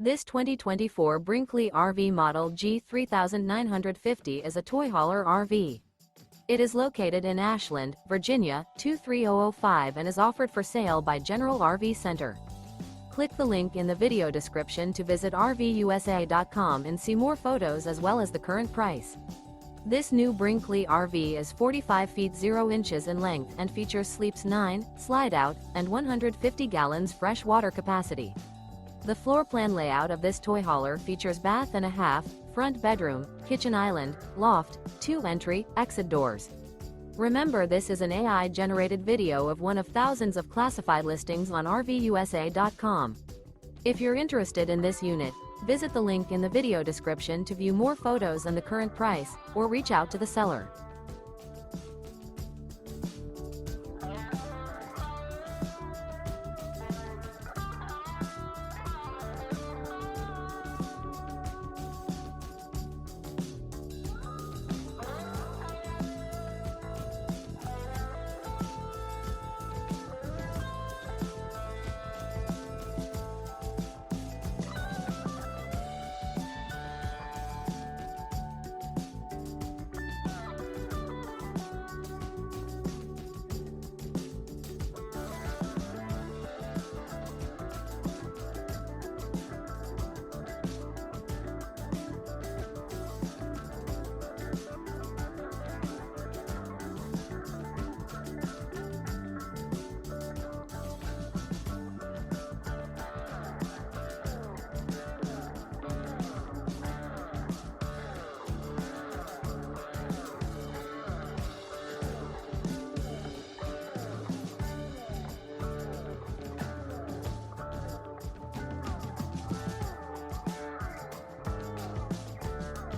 This 2024 Brinkley RV Model G 3950 is a toy hauler RV. It is located in Ashland, Virginia, 23005 and is offered for sale by General RV Center. Click the link in the video description to visit RVUSA.com and see more photos as well as the current price. This new Brinkley RV is 45 feet 0 inches in length and features sleeps 9, slide-out, and 150 gallons fresh water capacity. The floor plan layout of this toy hauler features bath and a half, front bedroom, kitchen island, loft, 2 entry, exit doors. Remember, this is an AI-generated video of one of thousands of classified listings on RVUSA.com. If you're interested in this unit, visit the link in the video description to view more photos and the current price, or reach out to the seller.